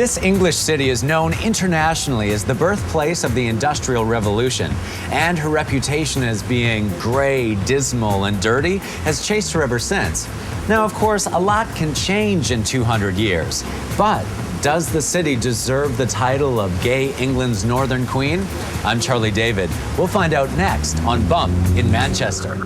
This English city is known internationally as the birthplace of the Industrial Revolution, and her reputation as being gray, dismal, and dirty has chased her ever since. Now, of course, a lot can change in 200 years, but does the city deserve the title of Gay England's Northern Queen? I'm Charlie David. We'll find out next on Bump in Manchester.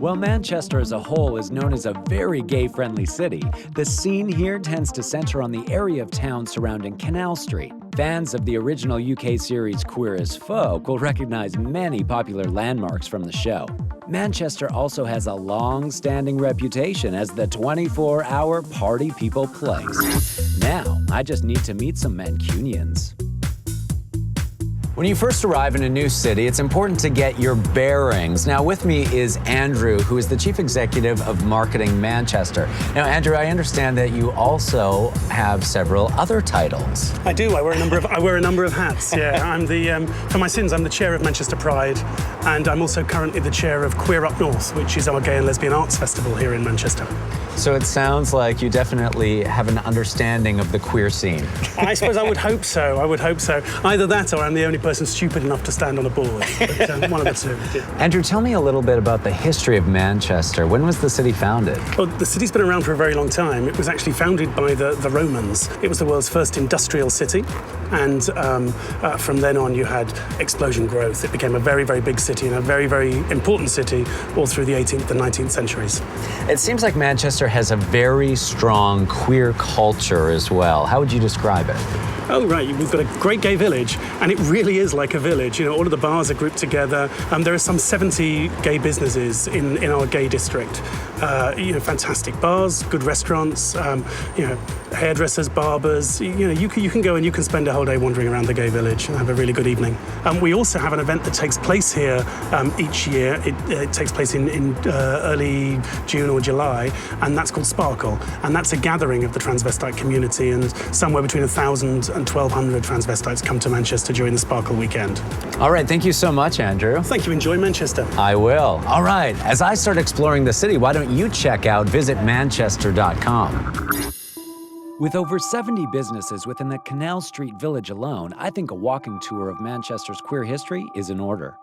While Manchester as a whole is known as a very gay-friendly city, the scene here tends to center on the area of town surrounding Canal Street. Fans of the original UK series Queer as Folk will recognize many popular landmarks from the show. Manchester also has a long-standing reputation as the 24-hour party people place. Now, I just need to meet some Mancunians. When you first arrive in a new city, it's important to get your bearings. Now, with me is Andrew, who is the Chief Executive of Marketing Manchester. Now, Andrew, I understand that you also have several other titles. I do. I wear a number of hats. Yeah, I'm the for my sins, I'm the chair of Manchester Pride, and I'm also currently the chair of Queer Up North, which is our gay and lesbian arts festival here in Manchester. So it sounds like you definitely have an understanding of the queer scene. I suppose I would hope so. I would hope so. Either that, or I'm the only person stupid enough to stand on a board. But, one of the two. Yeah. Andrew, tell me a little bit about the history of Manchester. When was the city founded? Well, the city's been around for a very long time. It was actually founded by the Romans. It was the world's first industrial city, and from then on you had explosion growth. It became a very, very big city and a very, very important city all through the 18th and 19th centuries. It seems like Manchester has a very strong queer culture as well. How would you describe it? Oh, right. We've got a great gay village, and it really is like a village. You know, all of the bars are grouped together. There are some 70 gay businesses in our gay district. Fantastic bars, good restaurants, hairdressers, barbers. You can go and you can spend a whole day wandering around the gay village and have a really good evening. We also have an event that takes place here each year. It takes place in early June or July, and that's called Sparkle. And that's a gathering of the transvestite community, and somewhere between 1,000 and 1,200 transvestites come to Manchester during the Sparkle weekend. All right, thank you so much, Andrew. Thank you. Enjoy Manchester. I will. All right, as I start exploring the city, why don't you check out visitmanchester.com. With over 70 businesses within the Canal Street village alone, I think a walking tour of Manchester's queer history is in order.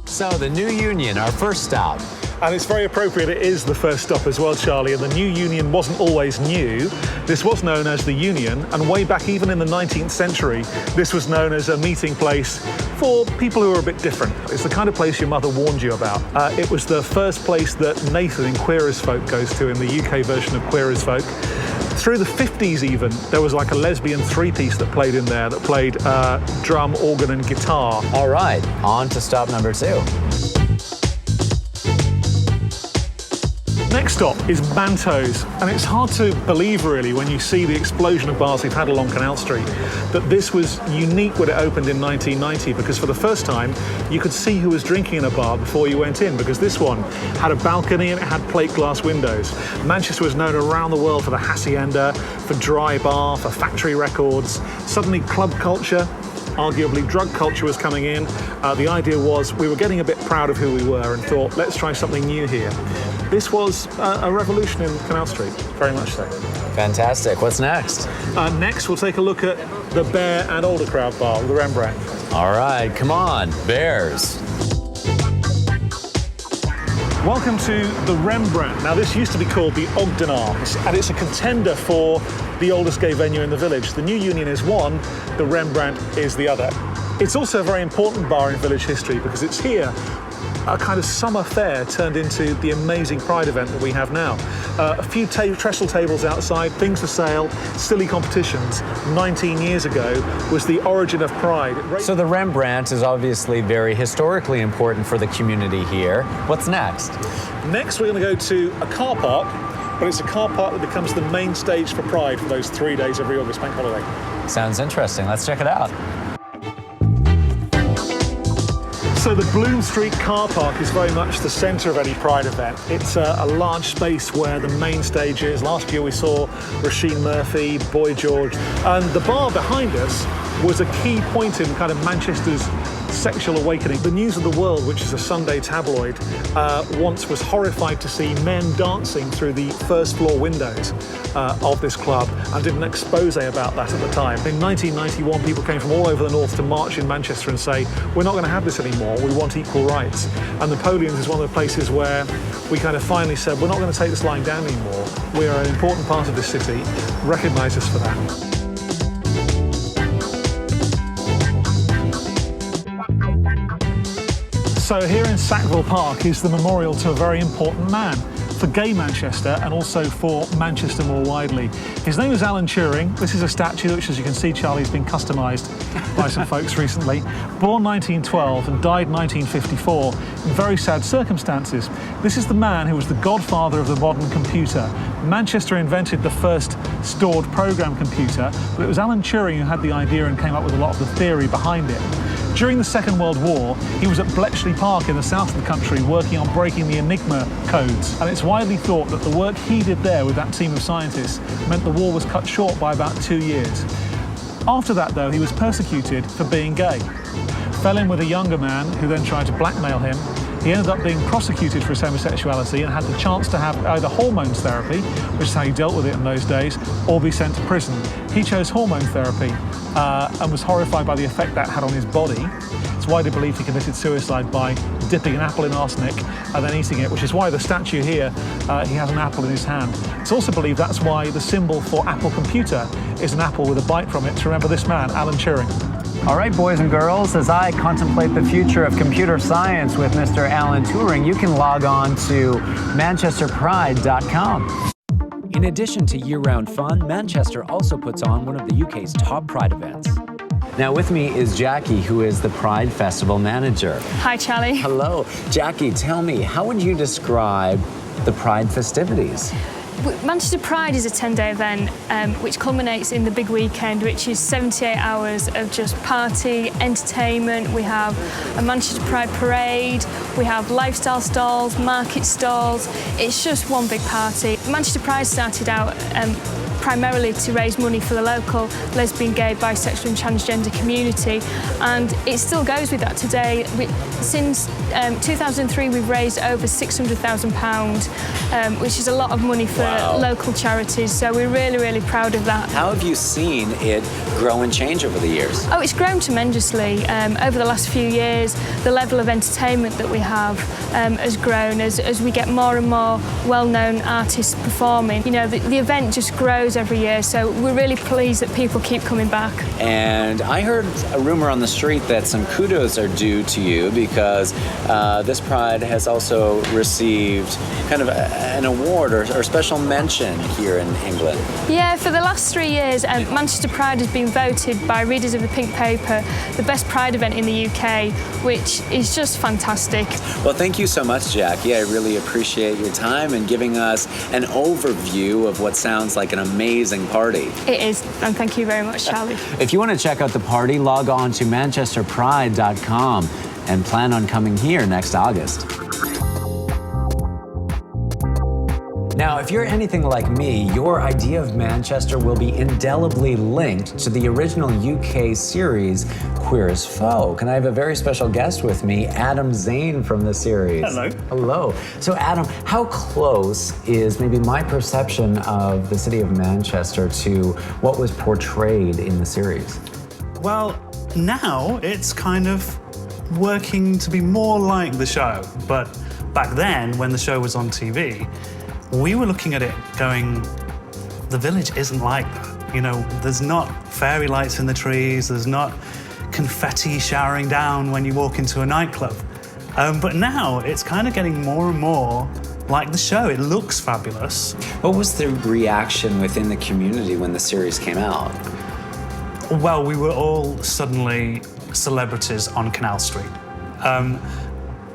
So, the New Union, our first stop. And it's very appropriate it is the first stop as well, Charlie, and the New Union wasn't always new. This was known as the Union, and way back even in the 19th century, this was known as a meeting place for people who are a bit different. It's the kind of place your mother warned you about. It was the first place that Nathan in Queer as Folk goes to in the UK version of Queer as Folk. Through the 50s even, there was like a lesbian three-piece that played in there, that played drum, organ and guitar. All right, on to stop number 2. Next stop is Manto's, and it's hard to believe really when you see the explosion of bars we've had along Canal Street that this was unique when it opened in 1990, because for the first time you could see who was drinking in a bar before you went in, because this one had a balcony and it had plate glass windows. Manchester was known around the world for the hacienda, for dry bar, for factory records. Suddenly club culture, arguably drug culture was coming in. The idea was we were getting a bit proud of who we were and thought, let's try something new here. This was a revolution in Canal Street, very much so. Fantastic. What's next? Next, we'll take a look at the Bear and Older Crowd Bar, the Rembrandt. All right, come on, Bears. Welcome to the Rembrandt. Now, this used to be called the Ogden Arms, and it's a contender for the oldest gay venue in the village. The New Union is one, the Rembrandt is the other. It's also a very important bar in village history because it's here a kind of summer fair turned into the amazing Pride event that we have now. A few trestle tables outside, things for sale, silly competitions. 19 years ago was the origin of Pride. So the Rembrandt is obviously very historically important for the community here. What's next? Next, we're going to go to a car park, but it's a car park that becomes the main stage for Pride for those 3 days every August bank holiday. Sounds interesting. Let's check it out. So the Bloom Street car park is very much the centre of any Pride event. It's a large space where the main stage is. Last year we saw Roisin Murphy, Boy George, and the bar behind us was a key point in kind of Manchester's sexual awakening. The News of the World, which is a Sunday tabloid, once was horrified to see men dancing through the first floor windows of this club and did an expose about that at the time. In 1991, people came from all over the north to march in Manchester and say, we're not going to have this anymore, we want equal rights. And Napoleon's is one of the places where we kind of finally said, we're not going to take this lying down anymore. We are an important part of this city, recognise us for that. So here in Sackville Park is the memorial to a very important man for gay Manchester and also for Manchester more widely. His name is Alan Turing. This is a statue which, as you can see, Charlie's been customised by some folks recently. Born 1912 and died 1954 in very sad circumstances. This is the man who was the godfather of the modern computer. Manchester invented the first stored program computer, but it was Alan Turing who had the idea and came up with a lot of the theory behind it. During the Second World War, he was at Bletchley Park in the south of the country working on breaking the Enigma codes. And it's widely thought that the work he did there with that team of scientists meant the war was cut short by about 2 years. After that, though, he was persecuted for being gay. Fell in with a younger man who then tried to blackmail him. He ended up being prosecuted for his homosexuality and had the chance to have either hormones therapy, which is how you dealt with it in those days, or be sent to prison. He chose hormone therapy and was horrified by the effect that had on his body. It's widely believed he committed suicide by dipping an apple in arsenic and then eating it, which is why the statue here, he has an apple in his hand. It's also believed that's why the symbol for Apple Computer is an apple with a bite from it, to remember this man, Alan Turing. All right, boys and girls, as I contemplate the future of computer science with Mr. Alan Turing, you can log on to manchesterpride.com. In addition to year-round fun, Manchester also puts on one of the UK's top Pride events. Now with me is Jackie, who is the Pride Festival manager. Hi, Charlie. Hello. Jackie, tell me, how would you describe the Pride festivities? Manchester Pride is a 10-day event which culminates in the big weekend, which is 78 hours of just party, entertainment. We have a Manchester Pride parade, we have lifestyle stalls, market stalls. It's just one big party. Manchester Pride started out primarily to raise money for the local lesbian, gay, bisexual and transgender community, and it still goes with that today. Since 2003 we've raised over £600,000, which is a lot of money for local charities, so we're really, really proud of that. How have you seen it grow and change over the years? Oh, it's grown tremendously. Over the last few years, the level of entertainment that we have has grown as we get more and more well-known artists performing. You know, the event just grows every year, so we're really pleased that people keep coming back. And I heard a rumor on the street that some kudos are due to you because this Pride has also received kind of an award or special mention here in England. Yeah, for the last 3 years, Manchester Pride has been voted by readers of the Pink Paper the best Pride event in the UK, which is just fantastic. Well, thank you so much, Jackie. I really appreciate your time and giving us an overview of what sounds like an amazing party. It is, and thank you very much, Charlie. If you want to check out the party, log on to manchesterpride.com and plan on coming here next August. Now, if you're anything like me, your idea of Manchester will be indelibly linked to the original UK series, Queer as Folk. And I have a very special guest with me, Adam Zane from the series. Hello. Hello. So Adam, how close is maybe my perception of the city of Manchester to what was portrayed in the series? Well, now it's kind of working to be more like the show. But back then, when the show was on TV, we were looking at it going, the village isn't like that. You know, there's not fairy lights in the trees, there's not confetti showering down when you walk into a nightclub. But now it's kind of getting more and more like the show. It looks fabulous. What was the reaction within the community when the series came out? Well, we were all suddenly celebrities on Canal Street.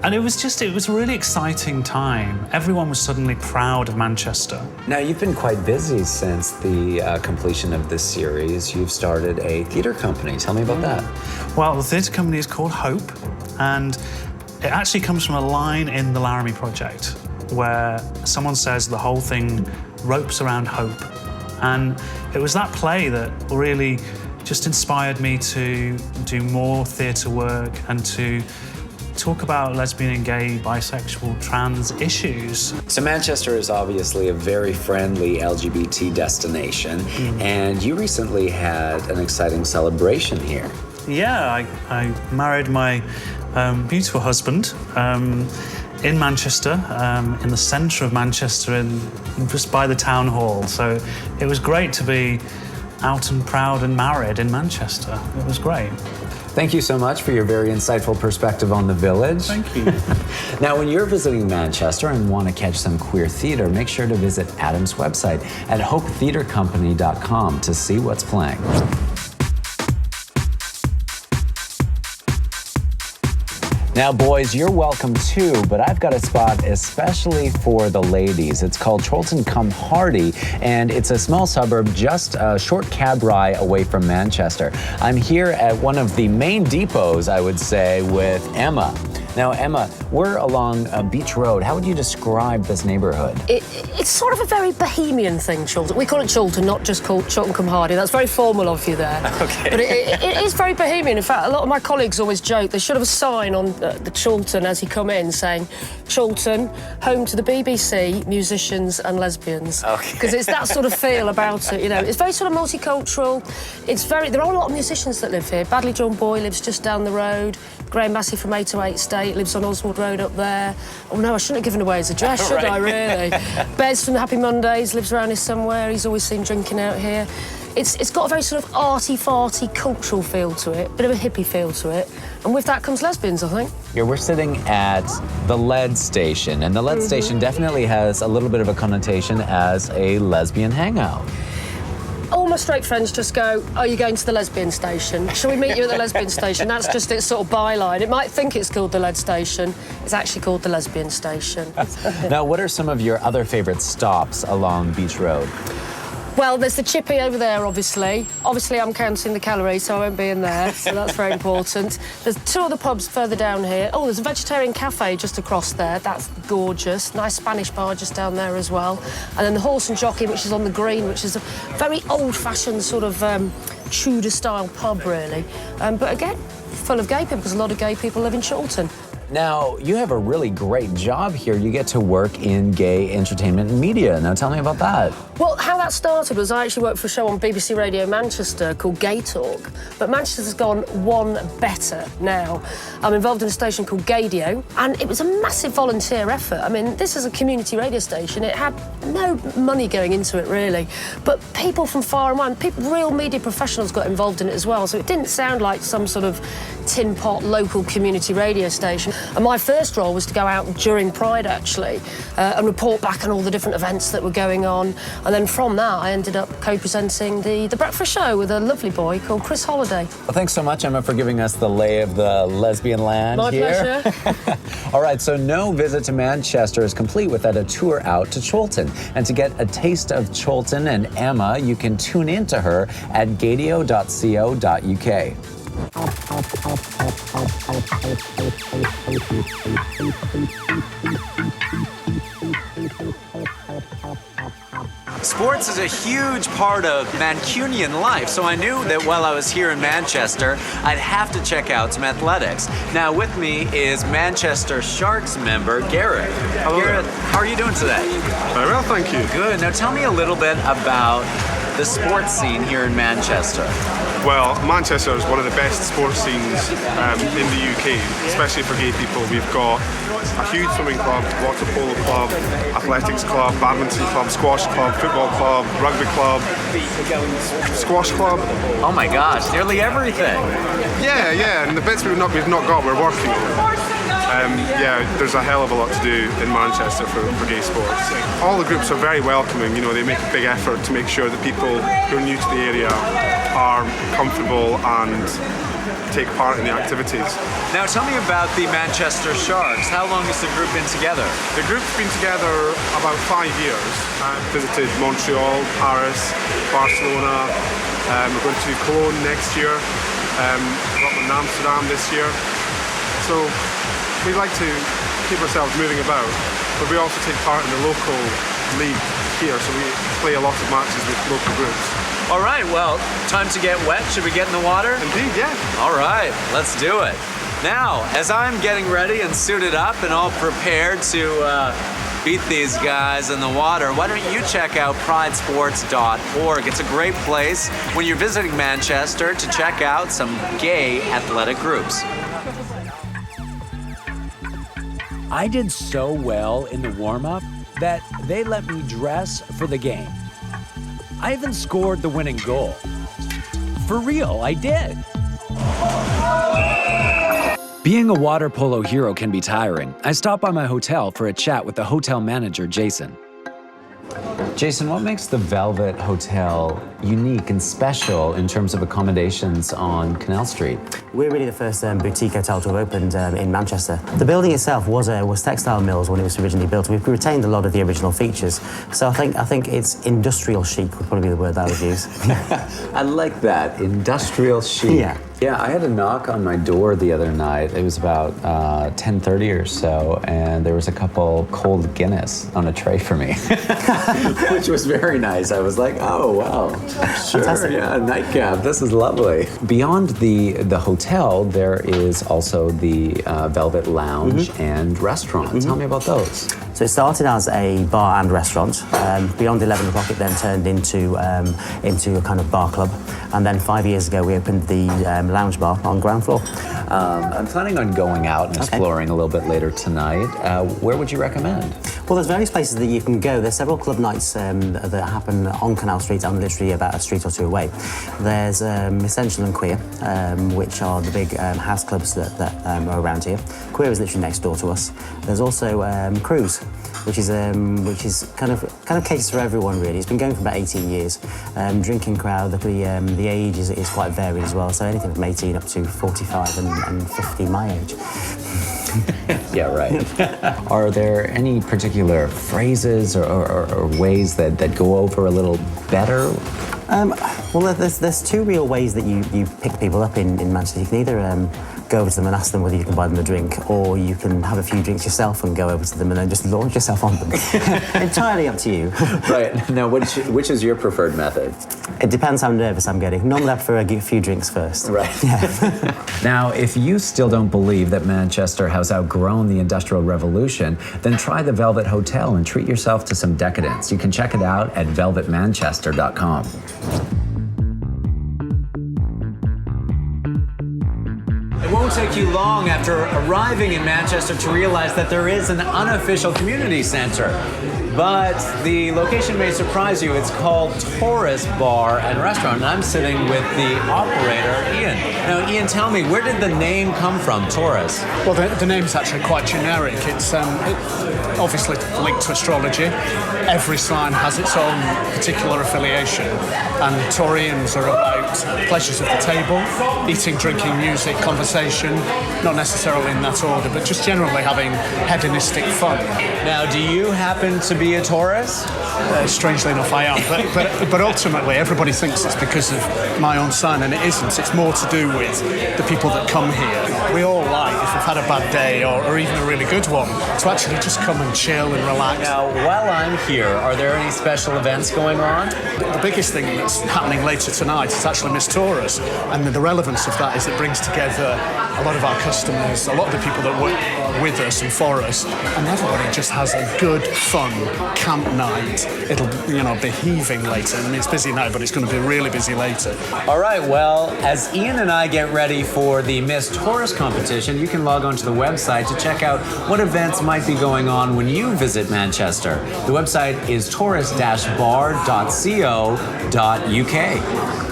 And it was a really exciting time. Everyone was suddenly proud of Manchester. Now, you've been quite busy since the completion of this series. You've started a theatre company. Tell me about that. Well, the theatre company is called Hope, and it actually comes from a line in the Laramie Project where someone says the whole thing ropes around hope. And it was that play that really just inspired me to do more theatre work and to talk about lesbian and gay, bisexual, trans issues. So Manchester is obviously a very friendly LGBT destination, and you recently had an exciting celebration here. Yeah, I married my beautiful husband in Manchester, in the centre of Manchester, just by the town hall. So it was great to be out and proud and married in Manchester. It was great. Thank you so much for your very insightful perspective on the village. Thank you. Now, when you're visiting Manchester and want to catch some queer theatre, make sure to visit Adam's website at hopetheatrecompany.com to see what's playing. Now, boys, you're welcome too, but I've got a spot especially for the ladies. It's called Chorlton Cum Hardy, and it's a small suburb just a short cab ride away from Manchester. I'm here at one of the main depots, I would say, with Emma. Now, Emma, we're along Beach Road. How would you describe this neighborhood? It's sort of a very bohemian thing, Chorlton. We call it Chorlton, not just called Chorlton Cum Hardy. That's very formal of you there. Okay. But it is very bohemian. In fact, a lot of my colleagues always joke they should have a sign on the Chorlton as you come in saying, Chorlton, home to the BBC, musicians and lesbians. Okay. Because it's that sort of feel about it, you know. It's very sort of multicultural. There are a lot of musicians that live here. Badly John Boy lives just down the road. Graham Massey from 808 Estate lives on Oswald Road up there. Oh no, I shouldn't have given away his address, should I, really? Bez from the Happy Mondays lives around here somewhere. He's always seen drinking out here. It's got a very sort of arty-farty cultural feel to it, bit of a hippie feel to it. And with that comes lesbians, I think. Yeah, we're sitting at the lead station, and the lead station definitely has a little bit of a connotation as a lesbian hangout. All my straight friends just go, are you going to the lesbian station? Shall we meet you at the lesbian station? That's just its sort of byline. It might think it's called the lead station. It's actually called the lesbian station. Now, what are some of your other favorite stops along Beach Road? Well, there's the chippy over there, obviously. Obviously, I'm counting the calories, so I won't be in there, so that's very important. There's two other pubs further down here. Oh, there's a vegetarian cafe just across there. That's gorgeous. Nice Spanish bar just down there as well. And then the Horse and Jockey, which is on the green, which is a very old-fashioned sort of Tudor-style pub, really. But again, full of gay people, because a lot of gay people live in Chorlton. Now, you have a really great job here. You get to work in gay entertainment and media. Now, tell me about that. Well, how that started was I actually worked for a show on BBC Radio Manchester called Gay Talk, but Manchester's gone one better now. I'm involved in a station called Gaydio, and it was a massive volunteer effort. I mean, this is a community radio station. It had no money going into it, really, but people from far and wide, real media professionals got involved in it as well, so it didn't sound like some sort of tin pot local community radio station. And my first role was to go out during Pride, actually, and report back on all the different events that were going on. And then from that, I ended up co-presenting the breakfast show with a lovely boy called Chris Holliday. Well, thanks so much, Emma, for giving us the lay of the lesbian land here. My pleasure. All right, so no visit to Manchester is complete without a tour out to Chorlton. And to get a taste of Chorlton and Emma, you can tune in to her at gadio.co.uk. Sports is a huge part of Mancunian life, so I knew that while I was here in Manchester, I'd have to check out some athletics. Now with me is Manchester Sharks member Garreth. Hello. Garreth, how are you doing today? Very well, thank you. Good. Now tell me a little bit about the sports scene here in Manchester. Well, Manchester is one of the best sports scenes in the UK, especially for gay people. We've got a huge swimming club, water polo club, athletics club, badminton club, squash club, football club, rugby club, squash club. Oh my gosh, nearly everything. Yeah, and the bits we've not got, we're working on. Yeah, there's a hell of a lot to do in Manchester for gay sports. All the groups are very welcoming, you know, they make a big effort to make sure that people who are new to the area are comfortable and take part in the activities. Now tell me about the Manchester Sharks. How long has the group been together? The group's been together about 5 years. Visited Montreal, Paris, Barcelona. We're going to Cologne next year. We're up in Amsterdam this year. So we like to keep ourselves moving about, but we also take part in the local league here, so we play a lot of matches with local groups. All right, well, time to get wet. Should we get in the water? Indeed, yeah. All right, let's do it. Now, as I'm getting ready and suited up and all prepared to beat these guys in the water, why don't you check out pridesports.org. It's a great place when you're visiting Manchester to check out some gay athletic groups. I did so well in the warm-up that they let me dress for the game. I even scored the winning goal. For real, I did. Being a water polo hero can be tiring. I stopped by my hotel for a chat with the hotel manager, Jason. Jason, what makes the Velvet Hotel unique and special in terms of accommodations on Canal Street? We're really the first boutique hotel to have opened in Manchester. The building itself was textile mills when it was originally built. We've retained a lot of the original features. So I think it's industrial chic would probably be the word that I would use. I like that, industrial chic. Yeah. Yeah, I had a knock on my door the other night. It was about 10:30 or so, and there was a couple cold Guinness on a tray for me, which was very nice. I was like, oh, wow, sure, fantastic. Yeah, a nightcap. This is lovely. Beyond the hotel, there is also the Velvet Lounge and restaurant. Tell me about those. So it started as a bar and restaurant. Beyond 11 o'clock, it then turned into a kind of bar club. And then 5 years ago, we opened the lounge bar on ground floor. I'm planning on going out and exploring a little bit later tonight. Where would you recommend? Well, there's various places that you can go. There's several club nights that happen on Canal Street and literally about a street or two away. There's Essential and Queer, which are the big house clubs that are around here. Queer is literally next door to us. There's also Cruise, which is kind of caters for everyone really. It's been going for about 18 years. Drinking crowd, the age is quite varied as well. So anything from 18 up to 45 and 50 my age. Yeah, right. Are there any particular phrases or ways that go over a little better? Well, there's two real ways that you pick people up in Manchester. You can either go over to them and ask them whether you can buy them a drink, or you can have a few drinks yourself and go over to them and then just launch yourself on them. Entirely up to you. Right. Now, which is your preferred method? It depends how nervous I'm getting. Normally I prefer a few drinks first. Right. Yeah. Now, if you still don't believe that Manchester has outgrown the Industrial Revolution, then try the Velvet Hotel and treat yourself to some decadence. You can check it out at velvetmanchester.com. It won't take you long after arriving in Manchester to realize that there is an unofficial community center. But the location may surprise you. It's called Taurus Bar and Restaurant, and I'm sitting with the operator, Ian. Now, Ian, tell me, where did the name come from, Taurus? Well, the name's actually quite generic. It's obviously linked to astrology. Every sign has its own particular affiliation, and Taurians are about pleasures of the table, eating, drinking, music, conversation, not necessarily in that order, but just generally having hedonistic fun. Now, do you happen to be a Taurus? Strangely enough, I am, but ultimately everybody thinks it's because of my own sign, and it isn't. It's more to do with the people that come here. We all like, if we've had a bad day or even a really good one, to actually just come and chill and relax. Now, while I'm here, are there any special events going on? The biggest thing that's happening later tonight is actually Miss Taurus, and the relevance of that is it brings together a lot of our customers, a lot of the people that work with us and for us, and everybody just has a good, fun camp night. It'll, be heaving later. I mean, it's busy now, but it's going to be really busy later. All right, well, as Ian and I get ready for the Miss Taurus competition, you can log on to the website to check out what events might be going on when you visit Manchester. The website is taurus-bar.co.uk.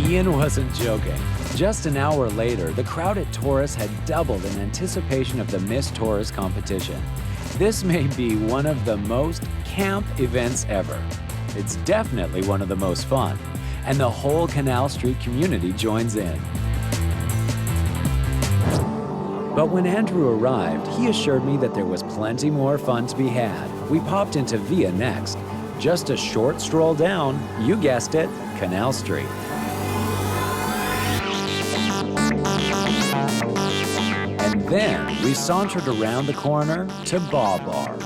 Ian wasn't joking. Just an hour later, the crowd at Taurus had doubled in anticipation of the Miss Taurus competition. This may be one of the most camp events ever. It's definitely one of the most fun, and the whole Canal Street community joins in. But when Andrew arrived, he assured me that there was plenty more fun to be had. we popped into Via next. Just a short stroll down, you guessed it, Canal Street. And then we sauntered around the corner to Bar Bar.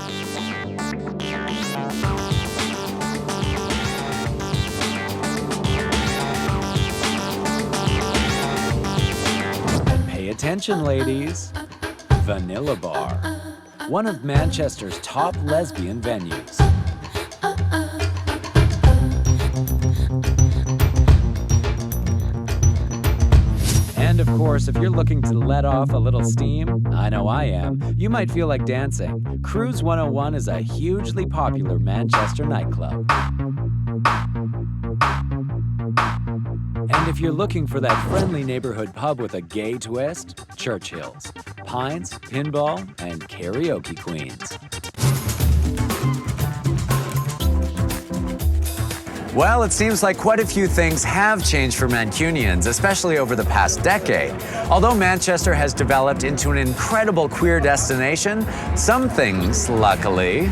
Pay attention, ladies. Vanilla Bar, one of Manchester's top lesbian venues. And of course, if you're looking to let off a little steam, I know I am, you might feel like dancing. Cruise 101 is a hugely popular Manchester nightclub. And if you're looking for that friendly neighborhood pub with a gay twist, Churchill's, pints, pinball, and karaoke queens. Well, it seems like quite a few things have changed for Mancunians, especially over the past decade. Although Manchester has developed into an incredible queer destination, some things, luckily,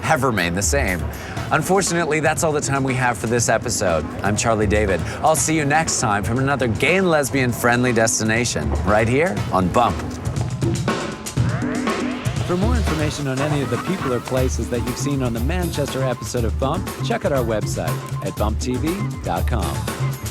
have remained the same. Unfortunately, that's all the time we have for this episode. I'm Charlie David. I'll see you next time from another gay and lesbian-friendly destination, right here on Bump. For more information on any of the people or places that you've seen on the Manchester episode of Bump, check out our website at bumptv.com.